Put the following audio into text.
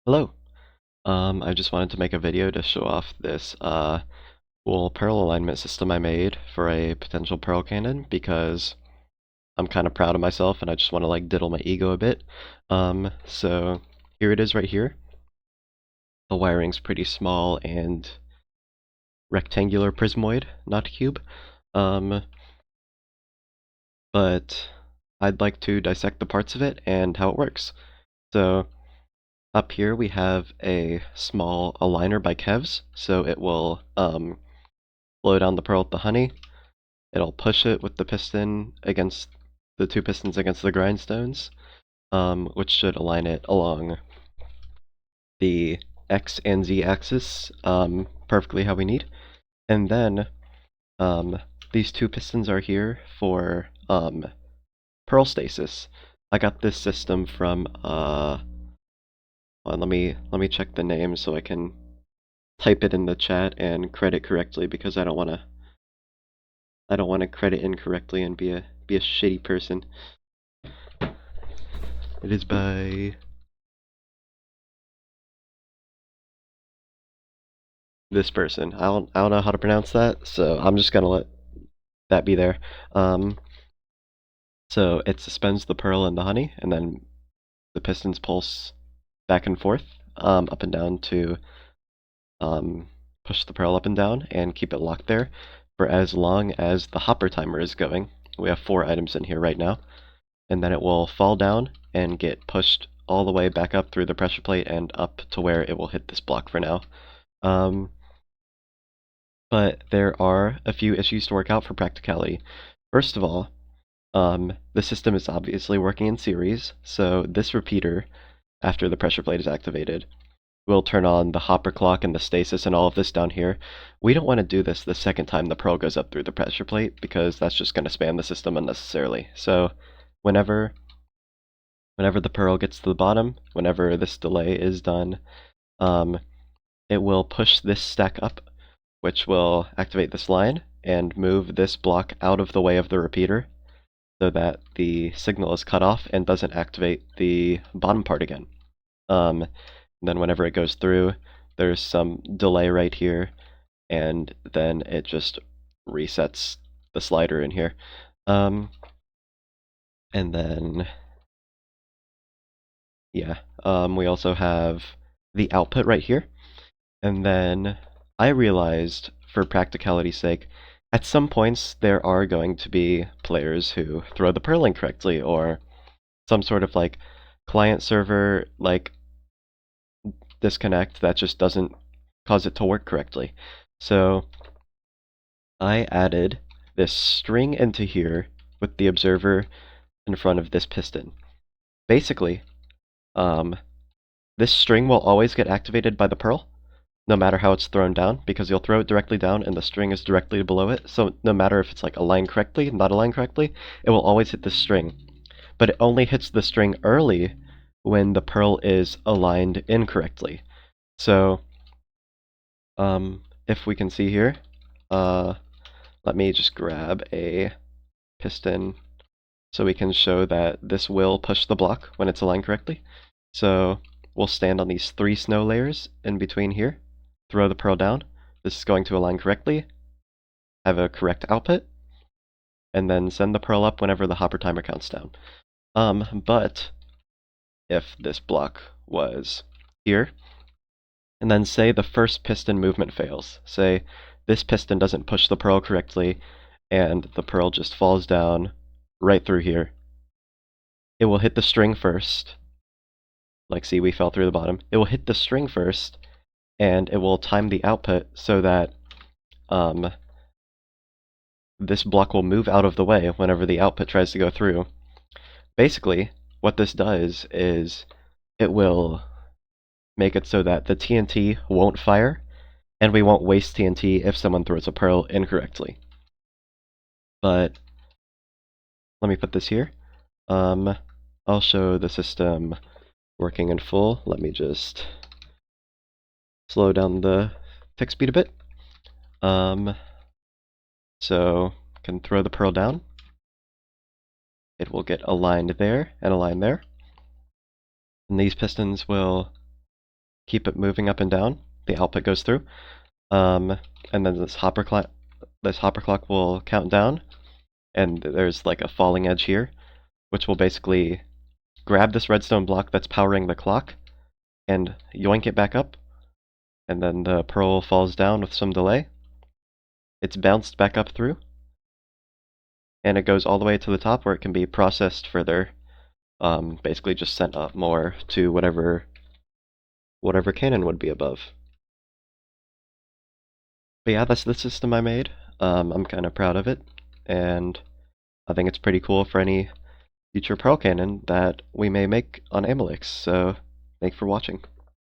Hello. I just wanted to make a video to show off this cool pearl alignment system I made for a potential pearl cannon because I'm kind of proud of myself and I just want to like diddle my ego a bit. So here it is right here. The wiring's pretty small and rectangular prismoid, not cube. Um, but I'd like to dissect the parts of it and how it works. So up here we have a small aligner by Kevs, so it will blow down the pearl with the honey. It'll push it with the piston against the two pistons against the grindstones, which should align it along the X and Z axis perfectly how we need. And then these two pistons are here for pearl stasis. I got this system from let me check the name so I can type it in the chat and credit correctly because I don't want to credit incorrectly and be a shitty person. It is by this person. I don't know how to pronounce that, so I'm just gonna let that be there. So it suspends the pearl in the honey, and then the pistons pulse back and forth, up and down to push the pearl up and down and keep it locked there for as long as the hopper timer is going. We have 4 items in here right now, and then it will fall down and get pushed all the way back up through the pressure plate and up to where it will hit this block for now. But there are a few issues to work out for practicality. First of all, the system is obviously working in series, so this repeater, after the pressure plate is activated, will turn on the hopper clock and the stasis and all of this down here. We don't want to do this the second time the pearl goes up through the pressure plate because that's just going to spam the system unnecessarily. So whenever the pearl gets to the bottom, whenever this delay is done, it will push this stack up, which will activate this line and move this block out of the way of the repeater so that the signal is cut off and doesn't activate the bottom part again. Then whenever it goes through, there's some delay right here, and then it just resets the slider in here. And then, yeah, we also have the output right here. And then I realized, for practicality's sake, at some points there are going to be players who throw the pearl incorrectly, or some sort of like client server like disconnect that just doesn't cause it to work correctly. So I added this string into here with the observer in front of this piston. Basically, this string will always get activated by the pearl, no matter how it's thrown down, because you'll throw it directly down and the string is directly below it. So no matter if it's like aligned correctly, not aligned correctly, it will always hit the string. But it only hits the string early when the pearl is aligned incorrectly. So if we can see here, let me just grab a piston so we can show that this will push the block when it's aligned correctly. So we'll stand on these 3 snow layers in between here, throw the pearl down. This is going to align correctly, have a correct output, and then send the pearl up whenever the hopper timer counts down. But if this block was here, and then say the first piston movement fails, say this piston doesn't push the pearl correctly, and the pearl just falls down right through here, it will hit the string first. Like, see, we fell through the bottom. It will hit the string first, and it will time the output so that this block will move out of the way whenever the output tries to go through. Basically, what this does is it will make it so that the TNT won't fire, and we won't waste TNT if someone throws a pearl incorrectly. But let me put this here. I'll show the system working in full. Let me just slow down the tick speed a bit. So can throw the pearl down. It will get aligned there and aligned there. And these pistons will keep it moving up and down. The output goes through. And then this hopper clock will count down, and there's like a falling edge here, which will basically grab this redstone block that's powering the clock and yoink it back up, and then the pearl falls down with some delay. It's bounced back up through, and it goes all the way to the top where it can be processed further, basically just sent up more to whatever cannon would be above. But yeah, that's the system I made. I'm kind of proud of it, and I think it's pretty cool for any future Pearl Cannon that we may make on Amalix, so thanks for watching.